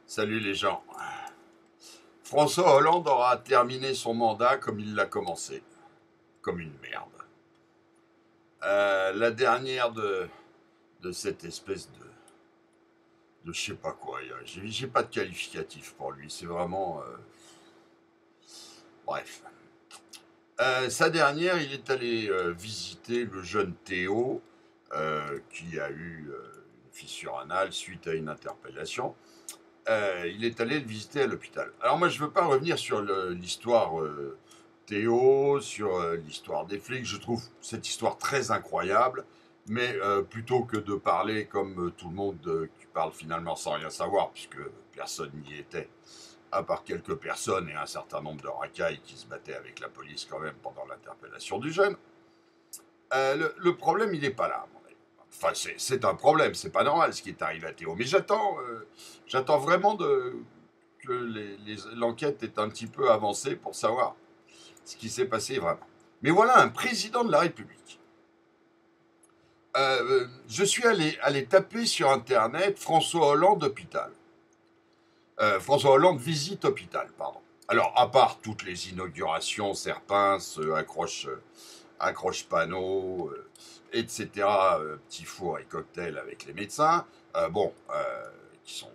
Salut les gens. François Hollande aura terminé son mandat comme il l'a commencé, comme une merde. La dernière de cette espèce de je sais pas quoi. J'ai pas de qualificatif pour lui. C'est vraiment bref. Sa dernière, il est allé visiter le jeune Théo qui a eu une fissure anale suite à une interpellation. Il est allé le visiter à l'hôpital. Alors moi, je veux pas revenir sur l'histoire Théo, sur l'histoire des flics. Je trouve cette histoire très incroyable, mais plutôt que de parler comme tout le monde qui parle finalement sans rien savoir, puisque personne n'y était, à part quelques personnes et un certain nombre de racailles qui se battaient avec la police quand même pendant l'interpellation du jeune. Le problème, il n'est pas là. Enfin, c'est un problème, c'est pas normal ce qui est arrivé à Théo. Mais j'attends vraiment que l'enquête est un petit peu avancée pour savoir ce qui s'est passé vraiment. Mais voilà un président de la République. Je suis allé taper sur Internet François Hollande hôpital. François Hollande visite hôpital, pardon. Alors, à part toutes les inaugurations, serpinces, accroche panneaux, etc., petits fours et cocktails avec les médecins, qui sont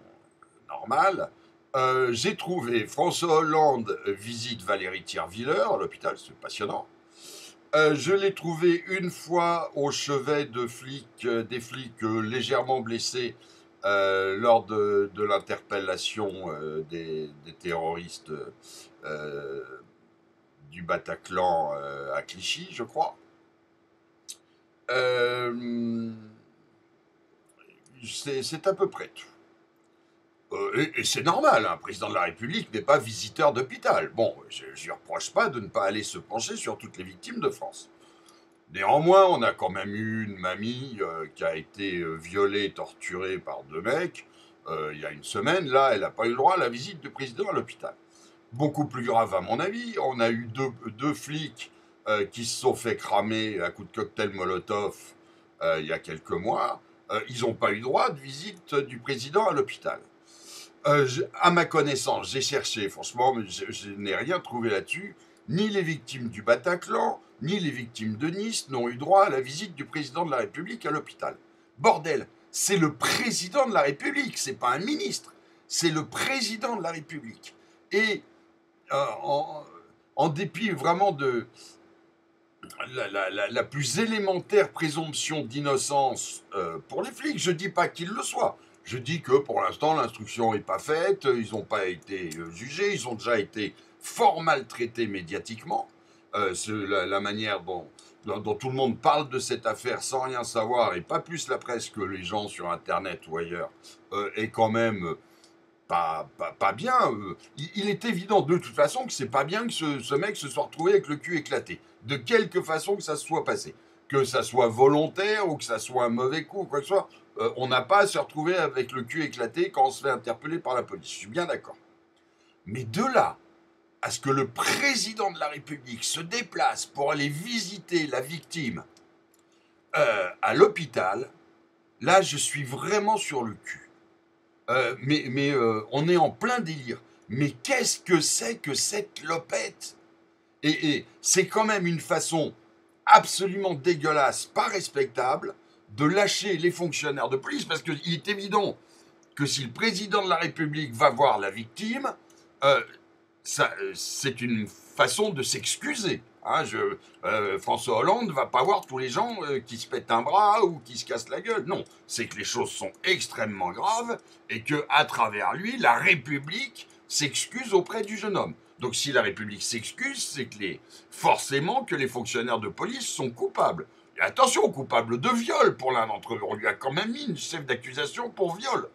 normales. J'ai trouvé François Hollande visite Valérie Thierviller à l'hôpital, c'est passionnant. Je l'ai trouvé une fois au chevet des flics légèrement blessés lors de l'interpellation des terroristes euh, du Bataclan à Clichy, je crois. C'est à peu près tout. Et c'est normal, un président de la République n'est pas visiteur d'hôpital. Bon, je ne lui reproche pas de ne pas aller se pencher sur toutes les victimes de France. Néanmoins, on a quand même eu une mamie qui a été violée, torturée par deux mecs il y a une semaine. Là, elle n'a pas eu le droit à la visite du président à l'hôpital. Beaucoup plus grave à mon avis, on a eu deux flics qui se sont fait cramer à coups de cocktail Molotov il y a quelques mois. Ils n'ont pas eu droit de visite du président à l'hôpital. À ma connaissance, j'ai cherché, franchement, mais je n'ai rien trouvé là-dessus. Ni les victimes du Bataclan, ni les victimes de Nice n'ont eu droit à la visite du président de la République à l'hôpital. Bordel, c'est le président de la République, c'est pas un ministre, c'est le président de la République. Et en, en dépit vraiment de la plus élémentaire présomption d'innocence pour les flics, je dis pas qu'ils le soient. Je dis que pour l'instant, l'instruction n'est pas faite, ils n'ont pas été jugés, ils ont déjà été fort maltraités médiatiquement. La manière dont tout le monde parle de cette affaire sans rien savoir, et pas plus la presse que les gens sur Internet ou ailleurs, est quand même pas bien. Il est évident de toute façon que c'est pas bien que ce mec se soit retrouvé avec le cul éclaté. De quelque façon que ça se soit passé. Que ça soit volontaire ou que ça soit un mauvais coup ou quoi que ce soit. On n'a pas à se retrouver avec le cul éclaté quand on se fait interpeller par la police. Je suis bien d'accord. Mais de là à ce que le président de la République se déplace pour aller visiter la victime à l'hôpital, là je suis vraiment sur le cul. On est en plein délire. Mais qu'est-ce que c'est que cette lopette? Et c'est quand même une façon absolument dégueulasse, pas respectable, de lâcher les fonctionnaires de police, parce qu'il est évident que si le président de la République va voir la victime, euh, c'est une façon de s'excuser. Hein, François Hollande ne va pas voir tous les gens qui se pètent un bras ou qui se cassent la gueule. Non, c'est que les choses sont extrêmement graves et que, à travers lui, la République s'excuse auprès du jeune homme. Donc, si la République s'excuse, c'est forcément que les fonctionnaires de police sont coupables. Et attention, coupables de viol pour l'un d'entre eux. On lui a quand même mis une chef d'accusation pour viol.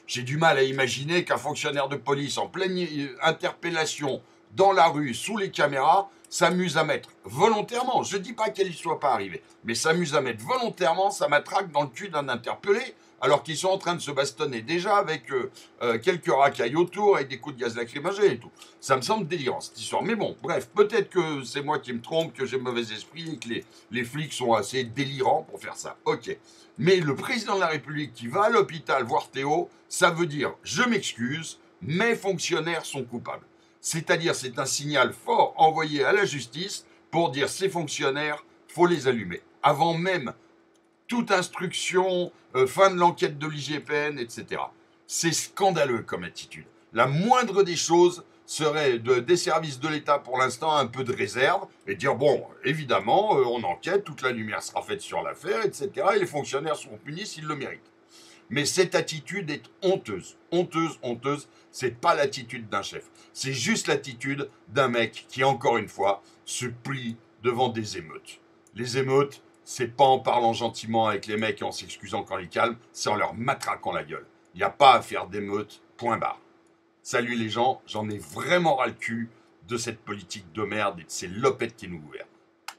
J'ai du mal à imaginer qu'un fonctionnaire de police en pleine interpellation dans la rue, sous les caméras, s'amuse à mettre volontairement, je dis pas qu'elle y soit pas arrivée, mais s'amuse à mettre volontairement sa matraque dans le cul d'un interpellé alors qu'ils sont en train de se bastonner déjà avec quelques racailles autour, avec des coups de gaz lacrymogène et tout. Ça me semble délirant, cette histoire. Mais bon, bref, peut-être que c'est moi qui me trompe, que j'ai mauvais esprit et que les flics sont assez délirants pour faire ça. Ok. Mais le président de la République qui va à l'hôpital voir Théo, ça veut dire « je m'excuse, mes fonctionnaires sont coupables ». C'est-à-dire, c'est un signal fort envoyé à la justice pour dire ces fonctionnaires, faut les allumer. Avant même toute instruction, fin de l'enquête de l'IGPN, etc. C'est scandaleux comme attitude. La moindre des choses serait des services de l'État pour l'instant un peu de réserve et dire bon, évidemment, on enquête, toute la lumière sera faite sur l'affaire, etc. Et les fonctionnaires seront punis s'ils le méritent. Mais cette attitude est honteuse, honteuse, honteuse. C'est pas l'attitude d'un chef. C'est juste l'attitude d'un mec qui, encore une fois, se plie devant des émeutes. Les émeutes, c'est pas en parlant gentiment avec les mecs et en s'excusant quand ils calment, c'est en leur matraquant la gueule. Il n'y a pas à faire d'émeutes, point barre. Salut les gens, j'en ai vraiment ras le cul de cette politique de merde et de ces lopettes qui nous gouvernent.